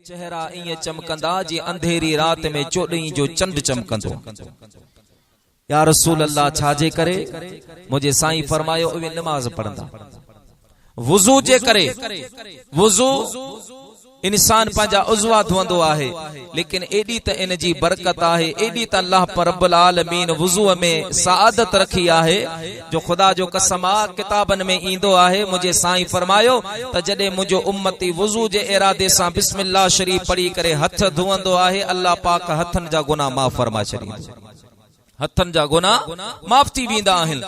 चेहरा इं चमकंदा जी अंधेरी रात में चोॾहीं जो चंड चमकंदो। या रसूल अल्लाह छाजे करे? मुझे साईं फरमायो उहे नमाज पढ़ंदा वुजू जे करे। वुजू इंसान पंहिंजा उज़वा धोंदो आहे, लेकिन एडी त इन जी बरकत आहे, एडी त अल्लाह पर रब्बुल आलमीन वुजू में सआदत रखी आहे जो खुदा जो कसम आ किताबन में ईंदो आहे। मुझे साईं फरमायो त जडे मुझो उम्मती वुजू जे इरादे सां बिस्मिल्लाह शरीफ पढ़ी करे हथ धोंदो आहे, अल्लाह पाक हथन जा गुनाह माफ फरमा छॾींदो। हथन जा गुनाह माफ थी वेंदा आहिनि।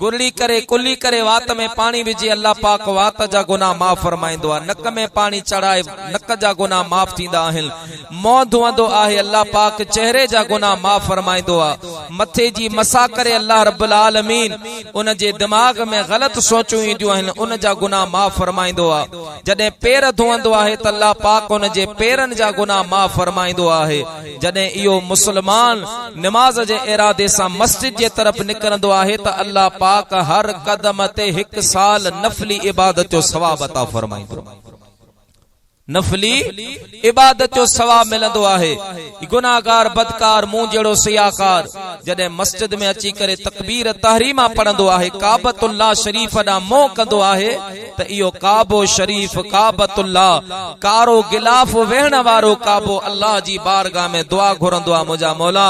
गुरली करे कुली करे वात में पानी विझी अल्लाह पाक वात जा गुनाह माफ फरमाईंदो आहे। नक में पानी चढ़ाए नक जा गुनाह माफ थींदा आहिनि। मुंहुं धोअंदो आहे, अल्लाह पाक चेहरे जा गुनाह माफ फरमाईंदो आहे। मथे जी मसा करे अल्लाह रब्बुल आलमीन उन जे दिमाग में गलत सोचूं ईंदियूं आहिनि, उन जा गुनाह माफ फरमाईंदो आहे। जॾहिं पेर धोअंदो आहे त अल्लाह पाक उन जे पेरनि जा गुनाह माफ फरमाईंदो आहे। जॾहिं इहो मुस्लमान नमाज जे इरादे सां मस्जिद जे तरफ निकरंदो आहे त अल्लाह पाक हर कदम ते 1 साल नफली इबादत जो सवाब अता फरमाईंदो। नफली इबादत जो सवाब मिलंदो आहे। गुनाहगार बदकार मुंह जड़ो सियाकार जडे मस्जिद में अची करे तकबीर तहरीमा पढ़ंदो आहे, काबतुल्लाह शरीफ दा मोह कंदो आहे त इहो काबो शरीफ काबतुल्लाह कारो गिलाफ वेहण वारो काबो अल्लाह जी बारगाह में दुआ घुरंदो आहे। मुंहिंजा मौला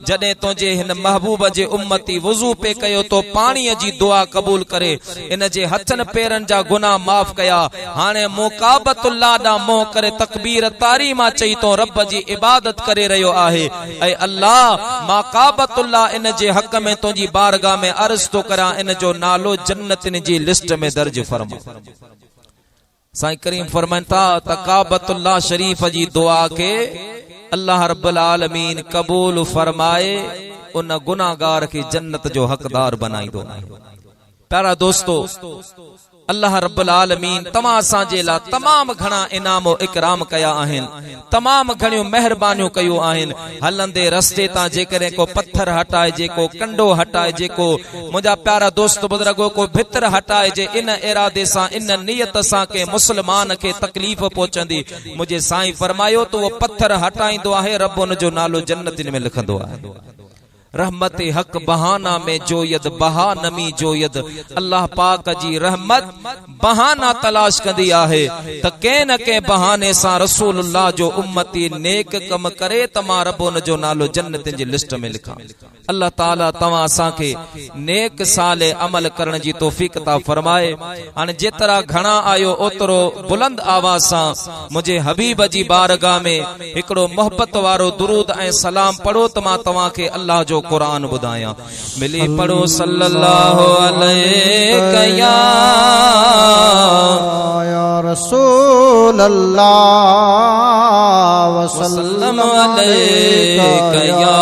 जडे तुंहिंजे हिन महबूब जे उम्मती वुजू पे कयो तो पाणीअ जी दुआ कबूल करे, इन जे हथन पेरन जा गुनाह माफ कया। हाणे मूं काबतुल्लाह मोह करे तकबीर तारीमा चई तो रब जी इबादत करे रहियो आहे। ऐ अल्लाह मां काबतुल्लाह इन जे हक में तुंहिंजी बारगाह में अर्ज तो करा, इन जो नालो जन्नतिन जी लिस्ट में दर्ज फरमा। साईं करीम फरमाइन था त काबतुल्लाह शरीफ जी दुआ के अल्लाह रब्बुल आलमीन कबूल फरमाए, उन गुनाहगार के जन्नत जो हकदार बनाईंदो। प्यारा दोस्तों, अल्लाह रब्बुल आलमीन तमा असांजे ला तमाम घणा इनाम इकराम कया आहिनि, तमाम घणियूं मेहरबानियूं कयूं आहिनि। हलंदे रस्ते तां जेकॾहिं को पत्थर हटाए, जेको कंडो हटाए, जेको मुंहिंजा प्यारा दोस्त बुजुर्गो को भितर हटाए जे, इन इरादे सां इन नियत सां के मुस्लमान खे तकलीफ़ पहुचंदी, मुझे साईं फरमायो तो वो पत्थर हटाईंदो आहे, रब उन जो नालो जन्नतिन में लिखंदो आहे। रहमत हक बहाना में जोयद बहा नमी जोयद, अल्लाह पाक जी रहमत बहाना तलाश कंदी आहे त कंहिं न कंहिं बहाने सां रसूलुल्लाह जो उम्मती नेक कम करे त मां रब उन जो नालो जन्नतिन जी लिस्ट में लिखां। अल्लाह ताला तव्हां असांखे नेक साले अमल करण जी तौफीक ता फरमाए। हाणे जेतिरा घणा आयो ओतिरो बुलंद आवाज सां मुझे हबीब जी बारगाह में हिकिड़ो मोहब्बत वारो दुरूद ऐं सलाम पढ़ो त मां तव्हांखे अल्लाह जो कुरान बुधाया। मिली पढ़ो सल्लल्लाहु अलैहि या रसूल अल्लाह वसल्लम अलैहि या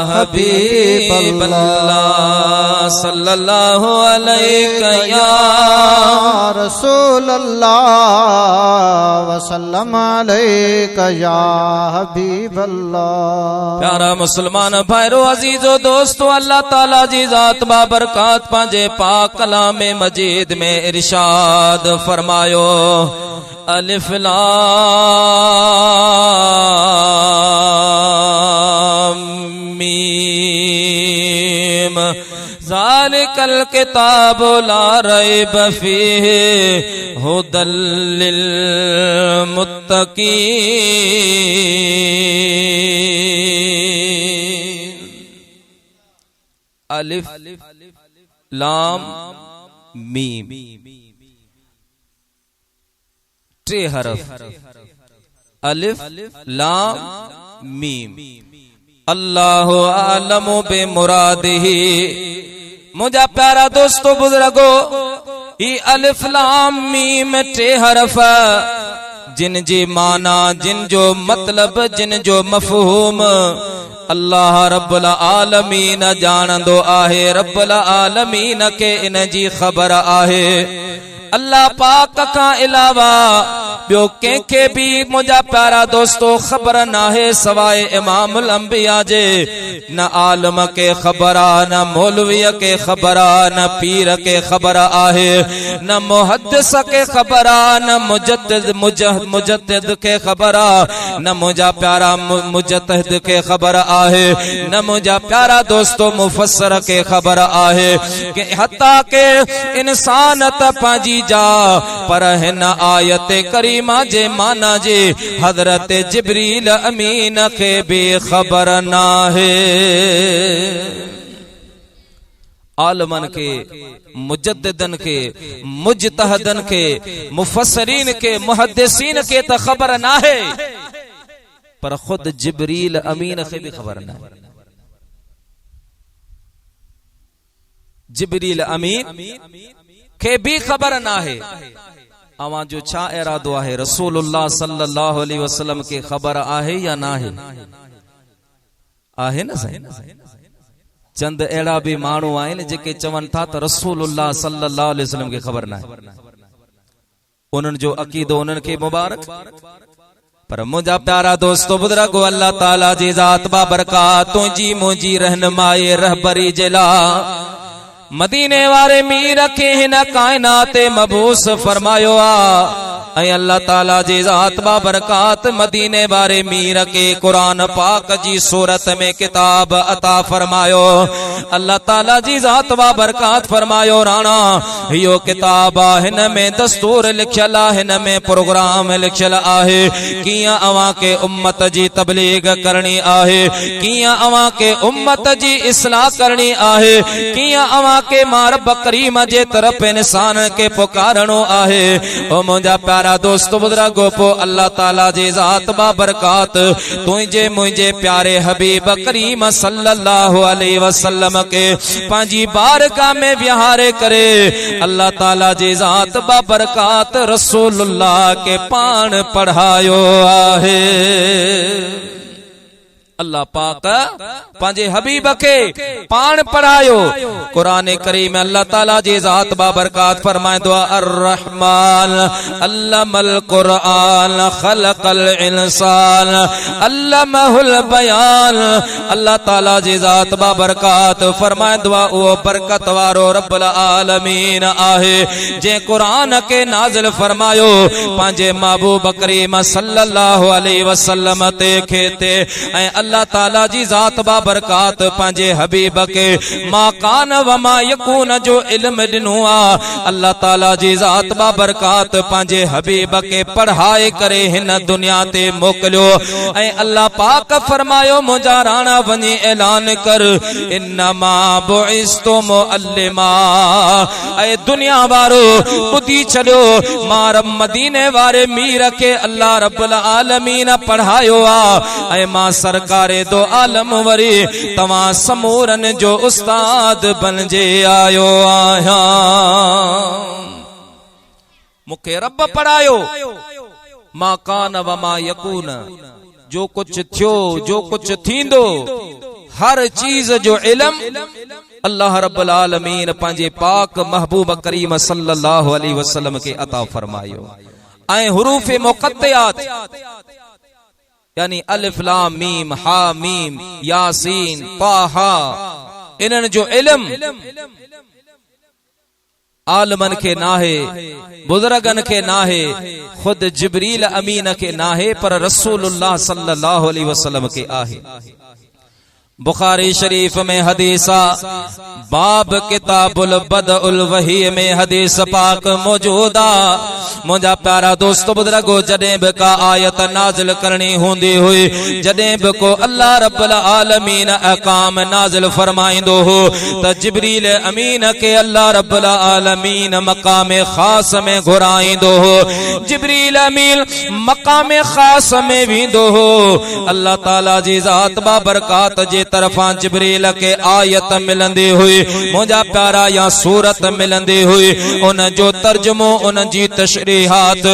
हबीब अल्लाह सल्लल्लाहु अलैहि या रसूल अल्लाह वसल्लम अलैहि या हबीब अल्लाह। प्यारा मुसलमान भाईरो अजीजो दोस्तों, अल्लाह ताला जी जात बाबरकात पंहिंजे पाक कलाम मजीद में इरशाद फरमायो, अलिफ लाम मीम ज़ालिकल किताबु ला रैब फीहि हुदल लिल मुत्तकीन। अलिफ लाम मीम टे हरफ, अलिफ लाम मीम। अल्लाहु आलमु बिमुरादिही। मुझा प्यारा दोस्तों बुजुर्गो, ई अलिफ लाम मीम टे हरफ जिन जी माना, जिन जो मतलब, जिन जो मफहूम अल्लाह रब्बुल आलमीन जानंदो आहे। रब्बुल आलमीन के इन जी खबर आहे। अल्लाह पाक का अलावा ॿियो कंहिंखे बि मुंहिंजा प्यारा दोस्तो ख़बर नाहे सवाइ इमामुल अंबिया जे। न आलम के ख़बर आ, न मौलवीअ के ख़बर आ, न पीर के ख़बर आहे, न मुहद्दिस के ख़बर आ, न मुजद्दिद के ख़बर आ, न मुंहिंजा प्यारा मुजतहिद के ख़बर आहे, न मुंहिंजा प्यारा दोस्तो मुफस्सर के ख़बर आहे कि हत्ता के इंसान त पंहिंजी जा पर हिन आयत करीमा जे माना जे हज़रत जिब्रील अमीन खे भी ख़बर नाहे। आलमन के, मुजद्दिदन के, मुजतहदन के, मुफस्सरीन के, मुहद्दिसीन के तो खबर ना है, पर खुद जिब्रील अमीन के भी खबर ना है। जिब्रील अमीन के भी खबर ना है अवा जो छा इरादो आहे रसूलुल्लाह सल्लल्लाहु अलैहि वसल्लम के खबर आहे या ना है? आहे ना सही। चंद अड़ा भी मानू आहिनि जेके चवन था तो रसूलुल्लाह सल्लल्लाहु अलैहि वसल्लम के खबर ना है। उन्हनि जो अकीदो उन्हनि के मुबारक। पर मुंहिंजा प्यारा दोस्तो बुजुर्गो अल्लाह ताला जी ज़ात बाबरकात तुंहिंजी मुंहिंजी रहनुमाई रहबरी जे लाइ मदीने वारे मीर के हिन कायनात मबूस फरमायो आ। अल्लाह ताला जी ज़ात बाबरकात मदीने वारे मीर के कुरान पाक जी सूरत में किताब अता फरमायो। अल्लाह ताला जी ज़ात बाबरकात फरमायो राणा यो किताब हिन में दस्तूर लिखल आहे, हिन में प्रोग्राम लिखल आहे कियां अवां के उम्मत जी तबलीग करनी आहे, कियां अवां के उम्मत जी इस्लाह करनी आहे, कियां अवां के मार बकरीम जे तरफ इंसान के पुकारणो आहे। ओ मुंहिंजा प्यारा दोस्त बुजुर्गो पो अल्लाह ताला जी ज़ात बाबरकात तुंहिंजे मुंहिंजे प्यारे हबीब करीम सल्लल्लाहु अलैहि वसल्लम के पंहिंजी बारगाह में विहारे करे अल्लाह ताला जी ज़ात बाबरकात रसूलुल्लाह के पान पढ़ायो आहे। अल्लाह पाक पंहिंजे हबीब के पान पढ़ायो। कुरान करीम में अल्लाह ताला जी ज़ात बाबरकात फरमाइंदो आहे अर्रहमान अल्लमल कुरान खलकल इंसान अल्लमहुल बयान। अल्लाह ताला जी ज़ात बाबरकात फरमाइंदो आहे उहो बरकत वारो रब्बुल आलमीन आहे जे कुरान के नाज़िल फरमायो पंहिंजे महबूब करीम सल्लल्लाहु अलैहि वसल्लम ते खेते ऐं अल्लाह ताला जी ज़ात बाबरकात पंहिंजे हबीब के मा कान व मा यकून जो इल्म दिनो आ। अल्लाह ताला जी ज़ात बाबरकात पंहिंजे हबीब के पढ़ाए करे हिन दुनिया ते मोकलियो ऐं अल्लाह पाक फरमायो मुंहिंजा राणा वञी ऐलान कर इन्नमा बुइस्तु मुअल्लिमा। ऐं दुनिया वारो ॿुधी छॾियो मां मदीने वारे मीर के अल्लाह रब्बुल आलमीन पढ़ायो आ ऐं मां सरकारे दो आलम वरी तवां समूरन जो उस्ताद बनजे आयो आहियां। मुखे रब पढ़ायो मां कान व मां यकून जो कुछ थियो जो कुछ थींदो हर चीज जो इल्म अल्लाह रब्बुल आलमीन पंहिंजे पाक महबूब करीम सल्लल्लाहु अलैहि वसल्लम के अता फरमायो। ऐं हुरूफ मुक़त्तयात यानी अलिफ लाम मीम हा मीम यासीन ताहा इन्हनि जो इल्म आलमन के नाहे बुजुर्गन के नाहे खुद जिब्रील अमीन के नाहे पर रसूलुल्लाह सल्लल्लाहु अलैहि वसल्लम के आहे। बुखारी शरीफ में हदीसा बाब किताबुल बदउल वही में हदीस पाक मौजूदा। मुंहिंजा प्यारा दोस्त बुजुर्गो जॾहिं बि का आयत नाज़िल करणी हूंदी हुई जॾहिं बि को अल्लाह रब्बुल आलमीन अहकाम नाज़िल फरमाईंदो हो त जिब्रील अमीन के अल्लाह रब्बुल आलमीन मकाम खास में घुराईंदो हो। जिब्रील अमीन मकाम खास में वेंदो हो। अल्लाह ताला जी ज़ात बाबरकात जे तरफा जिब्रील के आयत मिलंदी हुई मुझा प्यारा या सूरत मिलंदी हुई उन जो तर्जुमो उन जी तशरीहात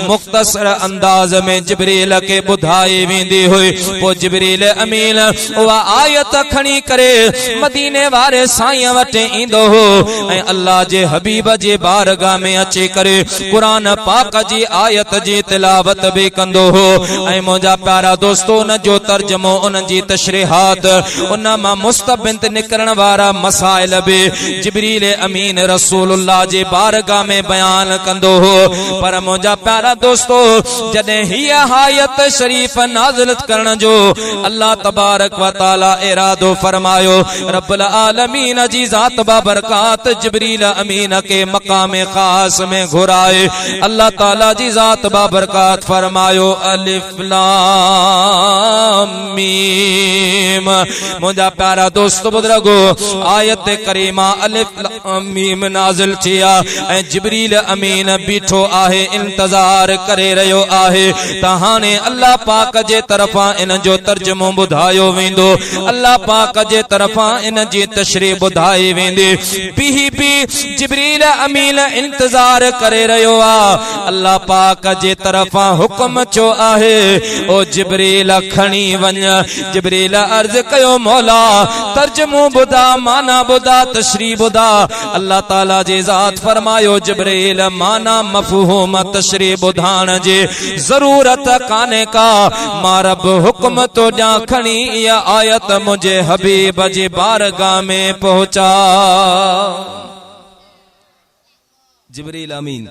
मुख्तसर अंदाज में जिब्रील के बुधाई वेंदी हुई पो जिब्रील अमीन वा आयत खणी करे मदीने वारे साईं वटे इंदो हो ऐं अल्लाह जे हबीब जे बारगाह में अचे करे कुरान पाक जी आयत जी तिलावत भी कंदो हो ऐं मुझा प्यारा दोस्तों उन जो तर्जुमो उन जी तशरीहात उन मां मुस्तबिंत निकरण वारा मसाइल भी जिब्रील अमीन रसूलुल्लाह जे बारगाह में बयान कंदो हो पर मुझा प्यारा दोस्तों जदे ही आयत शरीफ नाज़िल करण जो अल्लाह तबारक व तआला इरादो फरमायो रब्बुल आलमीन जी जात बाबरकात जिब्रील अमीन के मकाम खास में घुराए अल्लाह ताला जी जात बाबरकात फरमायो अलिफ लाम मीम मुझा प्यारा दोस्त बुजुर्गो आयत करीमा अलिफ लाम मीम नाज़िल थिया ऐं जिब्रील अमीन बीठो आहे इंतजार करे रहियो आहे त हाणे अल्लाह पाक जे तरफा इन जो तर्जुमो बुधायो वेंदो अल्लाह पाक जे तरफा इन जी तशरीह बुधाई वेंदी भी जिब्रील अमीन इंतजार करे रहियो आ अल्लाह पाक जे तरफा हुक्म चो आहे ओ जिब्रील खणी वञ जिब्रील अर्ज कयो मौला तर्जुमो बुधा माना बुधा तशरीह बुधा अल्लाह ताला जे ज़ात फरमायो जिब्रील माना मफहूम तशरीह बुधाण जे जरूरत काने का मां रब हुक्म तो ॾियां खणी इहा आयत मुझे हबीब जे बारगाह में पहुंचा जिब्रील अमीन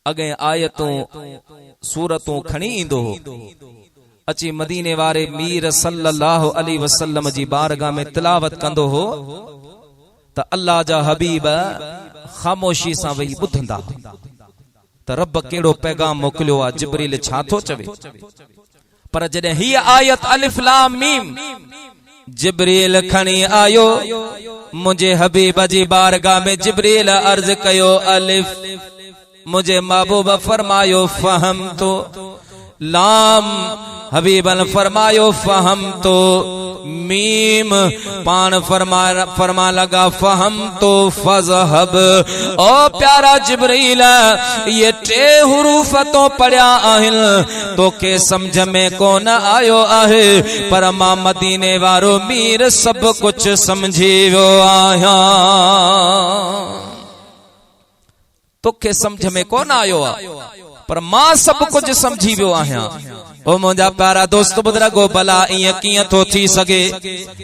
अगे आयतों सूरतों खणी इंदो अची मदीने वारे मीर सल्लल्लाहु अलैहि वसल्लम जी बारगाह में तिलावत कंदो हो त अल्लाह जा हबीब खामोशी सां वही ॿुधंदा त रब केड़ो पैगाम मोकलियो आ जिब्रील छा थो चवे पर जॾहिं ही आयत अलिफ लाम मीम जिब्रील खणी आयो मुझे हबीब जी बारगाह में जिब्रील अर्ज कयो अलिफ मुझे महबूब फरमायो फहम तो लाम हबीबन फरमायो फहम तो मीम पान फरमा लगा फहम तो फज़हब ओ प्यारा जिब्रील ये टे हुरूफ तो पढ़िया आहिन तो के समझ में कोन आयो आहे पर मां मदीने वारो मीर सब कुछ समझी वियो आहियां तोखे समझ में कोन आयो आ पर मां सब कुछ समझी वियो आहियां ओ मुझा प्यारा दोस्त बुजुर्गो भला इं किए तो थी सके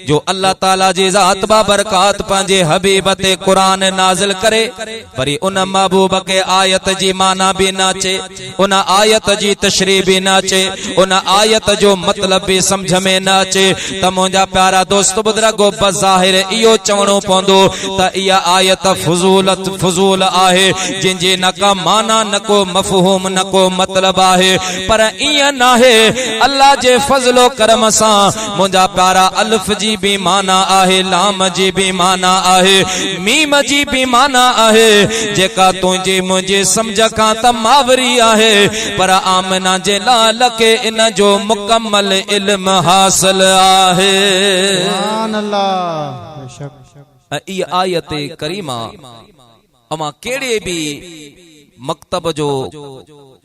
जो अल्लाह ताला जी जात बाबरकात पंहिंजे हबीब ते कुरान नाज़िल करे वरी उन महबूब के आयत जी माना भी न अचे उन आयत जी तशरीह भी न अचे उन आयत जो मतलब भी समझ में न अचे त मुझा प्यारा दोस्त बुजुर्गो बज़ाहिर इहो चवणो पवंदो त इहा आयत फुज़ूल आहे जिनजे न का माना न को मफ़हूम न को मतलब आहे पर इं नाहे अल्लाह जे फजलो करम सा मुझा प्यारा अल्फ जी भी माना आहे लाम जी भी माना आहे मीम जी भी माना आहे जेका तुझे मुझे समझ का त मावरी आहे पर आमना जे लाल के इन जो मुकम्मल इल्म हासिल आहे सुभान अल्लाह ई आयत करीमा अमा केड़े भी मकतब जो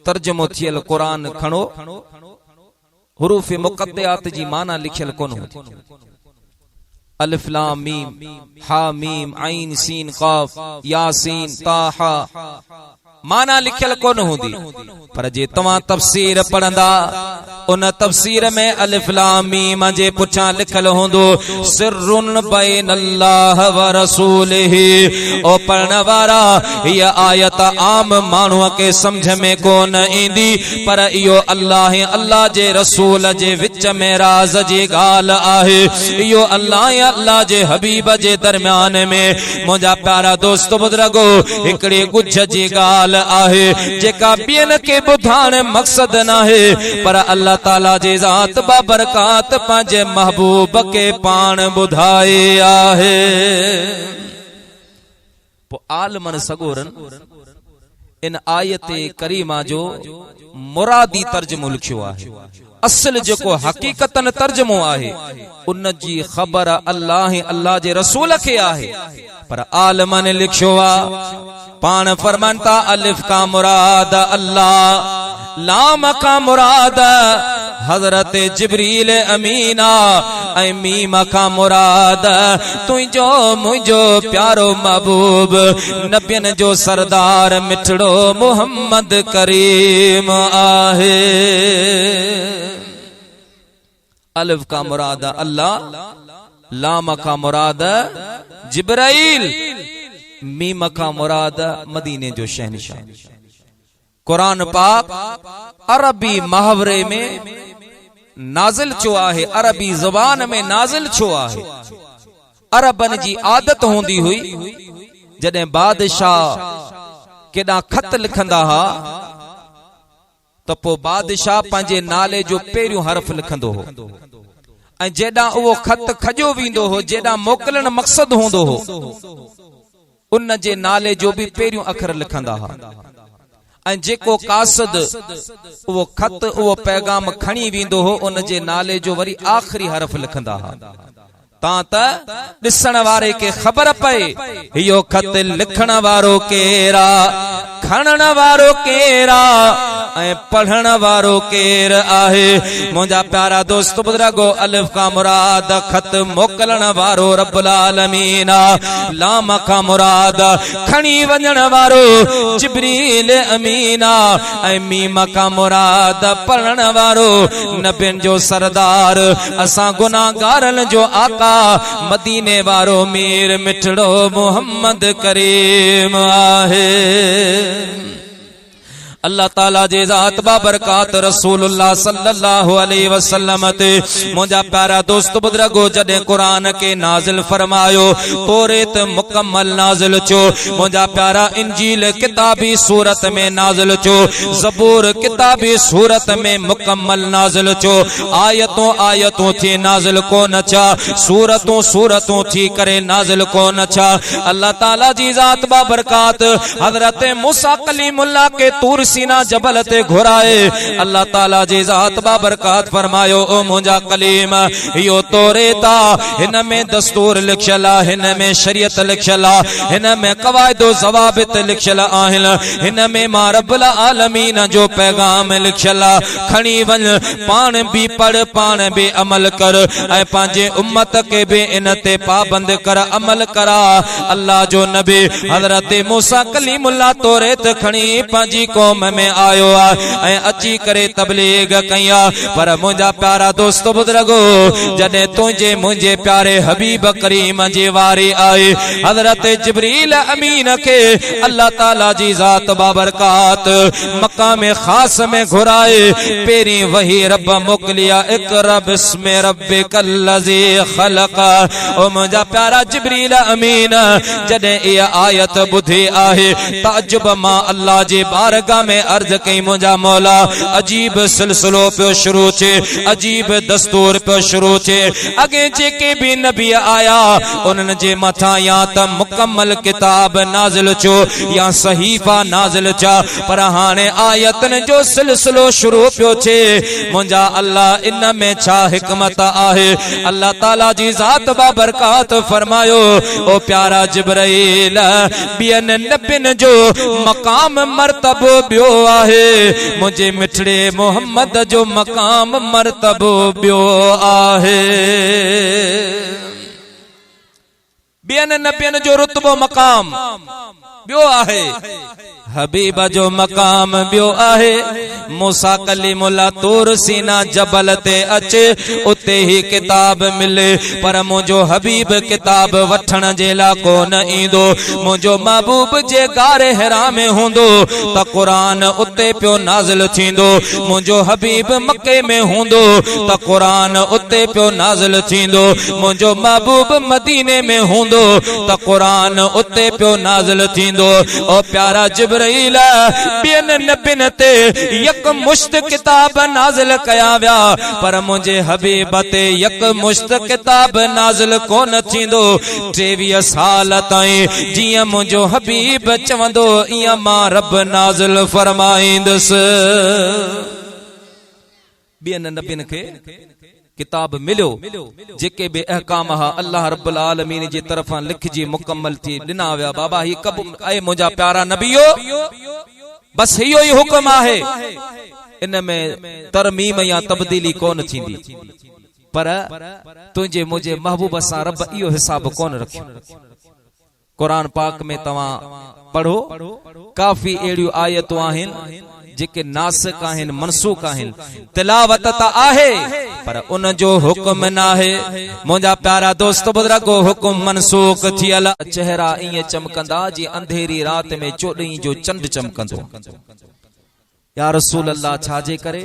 तर्जुमो थियल कुरान खणो हुरूफ मुक़द्दयात जी माना लिखियल कोन हो अलिफ लाम मीम हा मीम आइन सीन काफ यासीन ताहा माना लिखियल कोन होंदी पर जे तवा तफसीर पढ़ंदा उन तफसीर में अलिफ लाम मीम जे पुछा लिखल होंदो सिर्रुन बैन अल्लाह व रसूलिही ओ पढ़न वारा ये आयत आम मानू के समझ में कोन इंदी पर इयो अल्लाह जे रसूल जे विच में राज जी गाल आहे इयो अल्लाह जे हबीब जे दरमियान में मुझा प्यारा दोस्त बुजुर्गो एकड़े गुझ जी गाल आहे जेका बियन के बुधाण मकसद ना है पर अल्लाह ताला जे जात बाबरकात पंहिंजे महबूब के पाण बुधाए आहे पो आलमन सगोरन इन आयत करीमा जो मुरादी तर्जुमो लिखियो आहे असल जेको हकीकतन तर्जुमो आहे उन जी ख़बर अल्लाह जे रसूल खे आहे, पर आलमन लिखियो आहे पाण फरमानता अलिफ का मुराद अल्लाह, लाम का मुराद हजरत जिब्रील अमीना, ऐं मीम का मुराद तुझो मुझो प्यारो महबूब नबियन जो सरदार मिठड़ो मोहम्मद करीम आहे। अलिफ का मुराद अल्लाह, लाम का मुराद जिब्राइल, मीम का मुराद मदीने जो शहनशाह। कुरान पाक अरबी मुहावरे में नाज़िल छो आहे, अरबी ज़बान में नाज़िल छो आहे। अरबन जी आदत होंदी हुई जॾहिं बादशाह केॾा खत लिखंदा हा त पोइ बादशाह पंहिंजे नाले जो पहिरियों हर्फ लिखंदो हो, ऐं जेॾां उहो खत खॼो वेंदो हो, जेॾां मोकिलण मक़सद हूंदो हो, उन जे नाले जो बि पहिरियों अखर लिखंदा हा। ऐं जेको कासद उहो खत उहो पैगाम खणी वेंदो हो, उन जे नाले जो वरी आखिरी हर्फ लिखंदा हा, तां त ॾिसण वारे खे ख़बर पए इहो खत लिखण वारो केरा, खणण वारो केरा ऐं पढ़ण वारो केर आहे। मुंहिंजा प्यारा दोस्त बुज़ुर्गो, अलिफ का मुराद खत मोकलण वारो रब्बुल आलमीन, लाम का मुराद खणी वञण वारो जिब्रील अमीन, ऐं मीम का मुराद पढ़ण वारो नबियन जो सरदार, असां गुनाहगारन जो आका मदीने वारो मीर मिठड़ो मोहम्मद करीम आहे। अल्लाह ताला जे ज़ात बाबरकात रसूलुल्लाह सल्लल्लाहु अलैहि वसल्लम ते मुंहिंजा प्यारा दोस्त बुज़ुर्गो जॾहिं कुरान के नाज़िल फरमायो, तौरेत मुकम्मल नाज़िल छो, मुंहिंजा प्यारा इंजील किताबी सूरत में नाज़िल छो, ज़बूर किताबी सूरत में मुकम्मल नाज़िल छो, आयतों आयतों थी नाज़िल कोन छा, सूरतों सूरतों थी करे नाज़िल कोन छा। अल्लाह ताला जी ज़ात बाबरकात हज़रत मूसा कलीमुल्लाह के तूर सीना जबल ते घुराए, अल्लाह ताला जी ज़ात बाबरकात फरमायो, ओ मुंहिंजा कलीम इहो तौरेत आ, हिन में दस्तूर लिखियल आ, हिन में शरीयत लिखियल आ, हिन में क़वाइद ज़वाबित लिखियल आहिनि, हिन में मां रब्बुल आलमीन जो पैगाम लिखियल आ। खणी वञ, पाण भी पढ़, पाण भी अमल कर, ऐं पंहिंजे उम्मत के भी इन ते पाबंद कर, अमल करा। अल्लाह जो नबी हज़रत मूसा कलीमुल्लाह तौरेत खणी पंहिंजी क़ौम में आयो आहे, अची करे तबलीग कया। पर मुंहिंजा प्यारा दोस्त बुज़ुर्गो, जॾहिं तुंहिंजे मुंहिंजे प्यारे हबीब करीम जी वारी आई, हज़रत जिब्रील अमीन के अल्लाह ताला जी ज़ात बाबरकात मकाम खास में घुराए, पेरी वही रब मोकलिया, इक़रा बिस्मि रब्बिकल लज़ी ख़लक़। ओ मुंहिंजा प्यारा जिब्रील अमीन जॾहिं इहा आयत ॿुधी आहे, ताजुब मां अल्लाह जे बारगाह में अर्ज कई, मुंहिंजा मौला अजीब सिलसिलो पियो शुरू थे, अजीब दस्तूर पियो शुरू थे। अगे जेके भी नबी आया उन्हनि जे मथां या त मुकम्मल किताब नाज़िल छो या सहीफ़ा नाज़िल छा, पर हाणे आयतन जो सिलसिलो शुरू पियो थे। मुंहिंजा अल्लाह इन में छा हिकमत आहे। अल्लाह ताला जी ज़ात बाबरकात फरमायो, ओ प्यारा जिब्राइल ॿियनि नबियन जो मकाम मर्तबो ॿियो आहे, मुझे मिठड़े मोहम्मद जो मकाम मर्तबो ॿियो आहे। ॿियनि नबियन जो रुतबो मकाम ॿियो आहे, हबीब जो मकाम ॿियो आहे। मूसा कलीमुल्लाह तूर सीना जबल ते अचे, उते ही किताब मिले, पर मुंहिंजो हबीब किताब वठण जे लाइ कोन ईंदो। मुंहिंजो महबूब जे गारे हिरा में हूंदो त क़ुरान उते पियो नाज़िल थींदो, मुंहिंजो हबीब मके में हूंदो त क़ुरान उते पियो नाज़िल थींदो, मुंहिंजो महबूब मदीने में हूंदो त क़ुरान उते पियो नाज़िल थींदो। ओ प्यारा जिब्राइल ॿियनि नबियनि ते यक मुश्त किताब नाज़िल कया विया, पर मुंहिंजे हबीब ते यक मुश्त किताब नाज़िल कोन थींदो। 23 साल ताईं जीअं मुंहिंजो हबीब चवंदो ईअं मां रब नाज़िल फरमाईंदुसि। ॿियनि नबियनि खे किताब मिलियो जेके बि अहकाम हा अल्लाह रब्बुल आलमीन जी तरफ़ां लिखजी मुकम्मल थी ॾिना विया। बाबा ही कब ऐ मुंहिंजा प्यारा नबियो बस इहो ई हुक्म आहे, इन में तरमीम या तब्दीली कोन थींदी। पर तुंहिंजे मुंहिंजे महबूब सां रब इहो हिसाब कोन रखियो। कुरान पाक में तव्हां पढ़ो, काफ़ी अहिड़ियूं आयतूं आहिनि जेके नासिक आहिनि, मनसूख आहिनि। तिलावत त आहे पर उन जो हुक्म न आहे। मुंहिंजा प्यारा दोस्त बुज़ुर्गो, हुक्म मनसूख थियल। चेहरा ईअं चमकंदा जीअं अंधेरी रात में चोॾहीं जो चंड चमकंदो। या रसूल अल्लाह छाजे करे